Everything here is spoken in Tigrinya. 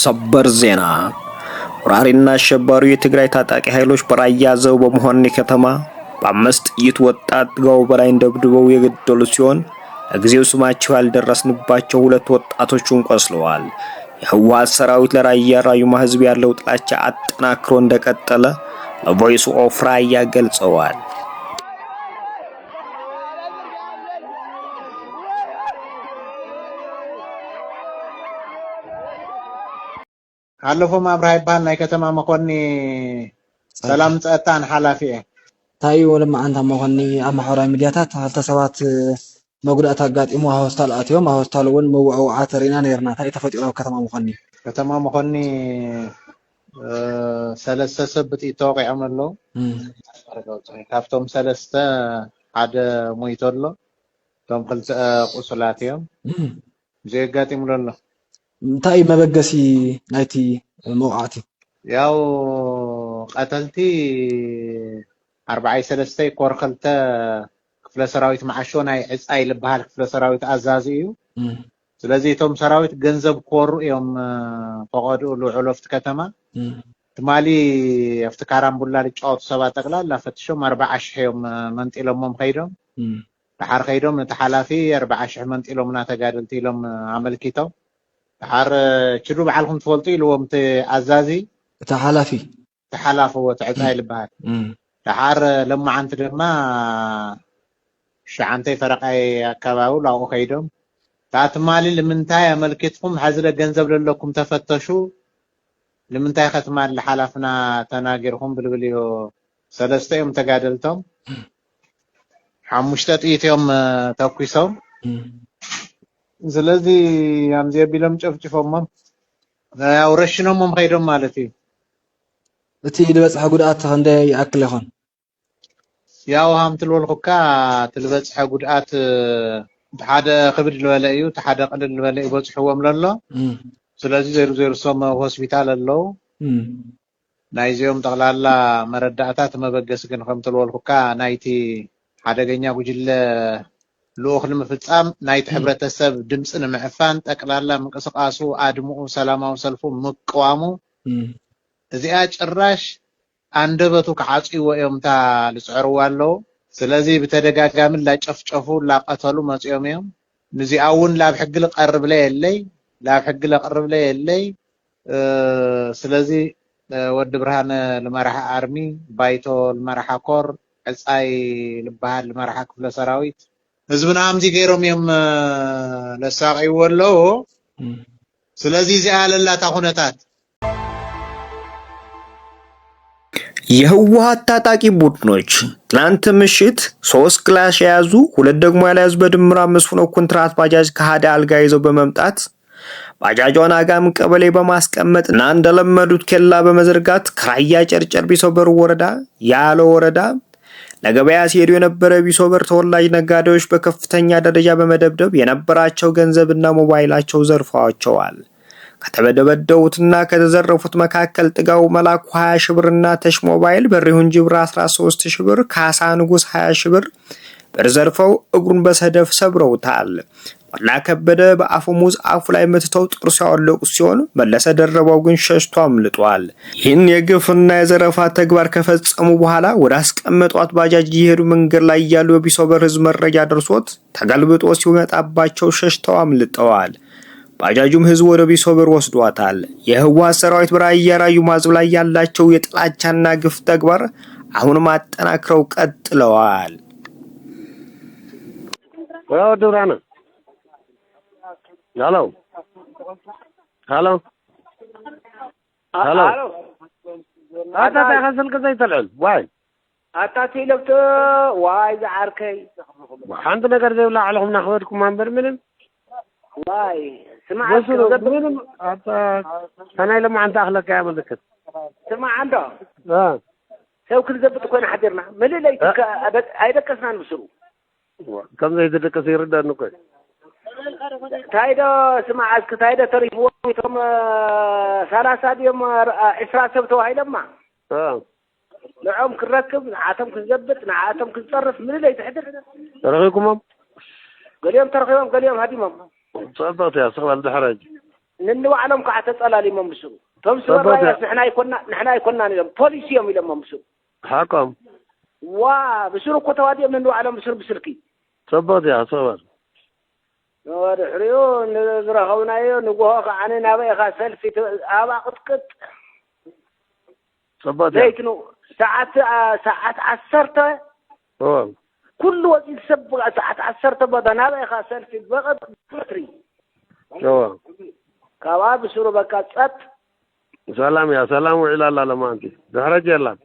ሰበር ዜና ወራሪና አሸባሪው የትግራይ ታጣቂ ኃይሎች በራያ ዘው በመሆን ከተማ በአምስት ጥይት ወጣት ጋው በላይ እንደብድበው የገደሉ ሲሆን ለጊዜው ስማቸው ያልደረስንባቸው ሁለት ወጣቶችን ቆስለዋል። የህወሓት ሰራዊት ለራያ ራዩማ ህዝብ ያለው ጥላቻ አጠናክሮ እንደቀጠለ ለቮይስ ኦፍ ራያ ገልጸዋል። علفوا ما براي بان ناي كتما مخوني سلام ጸጥታን ሓላፊ ታዩ ለማ አንተ መሆኒ ኣብ ማሕበራዊ ሚድያታት ተሰባት መጉዳት አጋጢሙ ሆስፒታል አትዮም ሆስፒታል ወን መውዓው ዓተሪና ነርና ታይ ተፈጥሮ ከተማ መሆኒ ሰለስተ ሰብት ይተወቂዖም ኣሎ ካብቶም ሰለስተ ሓደ ሞይቶ ኣሎ ቶም ክልተ ቁስላት እዮም ዘጋጢሙ ኣሎ እንታይ መበገሲ ናይቲ መውዓቲ ያው ቀተልቲ 43 ኮርኸልተ ክፍለ ሰራዊት ማዓሾ ናይ ዕጻይ ልባሃል ክፍለ ሰራዊት አዛዚ እዩ ስለዚህ ቶም ሰራዊት ገንዘብ ኮሩ እዮም ፈቀዱ ልዑሎፍት ከተማ ትማሊ afti ካራምቡላ ልጫወቱ ሰባት ጠቅላላ ፈትሾም 40,000 እዮም መንጢሎሞም ኸይዶም ተሓር ኸይዶም ተሓላፊ 40,000 መንጢሎም ናተጋደልቲ ኢሎም አመልኪተው ተሓር ችዱ በዓልኩም ትፈልጡ ኢልዎም ተአዛዚ ተሓላፊ ወትዕጻይ ልባሃል ተሓር ለማዓንቲ ድማ ሻዓንተይ ፈረቃይ አካባቢው ላው ኸይዶም ታትማሊ ለምንታይ አመልኪትኩም ሐዝለ ገንዘብ ለለኩም ተፈተሹ ለምንታይ ኸትማል ለሐላፍና ተናገርኩም ብልብልዮ ሰለስተዮም ተጋደልቶም ሓሙሽተ ጥይቶም ተኩሶም ስለዚህ አምዚ ቢለም ጨፍጭፎም ያው ረሽኖም ኸይዶም ማለት እዩ እቲ ልበጽሐ ጉድአት እንደ ያክል ይሆን ያው ሃምትልወልኩካ ትልበጽሐ ጉድአት ሓደ ክብድ ልበለ እዩ ሓደ ቀልል ልበለ ይበጽሕዎም ለሎ ስለዚህ ዘሩ ሶም ሆስፒታል አለው ናይዚዮም ጠቅላላ መረዳእታት መበገስ ግን ከምትልወልኩካ ናይቲ ሓደገኛ ጉጅለ لوخ لمفصام نايت ሕብረተሰብ ድምጽ ንምዕፋን ጠቅላላ ምንቅስቃሱ አድሙኡ ሰላማው ሰልፉ መቋሙ እዚኣ ጭራሽ አንደበቱ ከዓጽይዎ እምታ ልጽዕርዋለው ስለዚህ በተደጋጋሚ ላጨፍጨፉ ላቀተሉ መጽዮም እዮም ንዚአውን ላብ ሕግ ልቀርብ ላይ የለይ ላብ ሕግ ልቀርብ ላይ የለይ ስለዚህ ወድ ብርሃነ ለመራح አርሚ ባይቶ ለመራح ኮር ዕጻይ ልባሃል ለመራح ክፍለ ሰራዊት ህዝብና አምዚ ገይሮም የም ለሳቀይ ወለው ስለዚህ ዚአለላ ታኹነታት የህወሓት ታጣቂ ቡድኖች ትላንት ምሽት 3 ክላሽ ያዙ ሁለት ደግሞ ያለያዙ በድምራ 5 ሆነው ኮንትራት ባጃጅ ከሃዳ አልጋ ይዘው በመምጣት ባጃጇን አጋም ቀበሌ በማስቀመጥና እንደለመዱት ከላ በመዘርጋት ከራያ ጨርጨር ቢሶበር ወረዳ ያለ ወረዳ ለገበያ ሲሄዱ የነበረ ቢሶበር ተወላጅ ነጋዴዎች በከፍተኛ ደረጃ በመደብደብ የነበራቸው ገንዘብና ሞባይላቸው ዘርፈዋቸዋል። ከተበደበደውትና ከተዘረፉት መካከል ጥጋው መላኩ 20 ሺህ ብርና ተሽ ሞባይል በሪሁን ጅብራ 13 ሺህ ብር ካሳ ንጉስ 20 ሺህ ብር በርዘርፈው እግሩን በሰደፍ ሰብረውታል። ወላ ከበደ በአፈሙዝ አፉ ላይ መትተው ጥርሱ ያወለቁ ሲሆን መለሰ ደረባው ግን ሸሽቶ አምልጧል። ይህን የግፍና የዘረፋ ተግባር ከፈጸሙ በኋላ ወደ አስቀመጧት ባጃጅ ይሄዱ መንገድ ላይ ያሉ የቢሶበር ህዝብ መረጃ ደርሶት ተገልብጦ ሲመጣባቸው ሸሽተው አምልጠዋል። ባጃጁም ህዝብ ወደ ቢሶበር ወስዷታል። የህወሓት ሰራዊት በራያ ራዩማ ህዝብ ላይ ያላቸው የጥላቻና ግፍ ተግባር አሁንም አጠናክረው ቀጥለዋል። ወራው ዱራና هلو هلو هلو هذا غسل كذا يطلعون واي اتاتي لفت واي زعركي عندنا نقدر ولا عليهم ناخذكم منبر منهم واي سمع منهم انا لما عند اخلك يا مذكر سمع عنده سو كل زبط كون حضرنا ملي ليك ايدكسنا نسرو كم زي دكس يرد انه كويس تايدا سمع اسك تايدا تريفو يتم 30 يوم 10 سبت وهيلما لعوم كركب عاتم كنزبط عاتم كنصرف من اللي تحضر ترغيكم قال يوم ترغيهم قال يوم هدي مام صدقت يا صغر الحرج ننوعلم كعتصلالي ممسو تمسو الرئيس نحنا يكوننا نلم بوليسيوم يلم ممسو حكم بسرو كتوادي من نوعلم بسر بسركي صبت يا صبر ورحريو نزرخونا يو نقوه عني نابي خاسل في أبا قطقط صبت لكنو ساعات عسرته كل وقت يسبق ساعات عسرته بدنا نابي خاسل في بقط قطري كواب بسرو بكات سلام يا سلام وعلى الله لما أنت دهرج يلا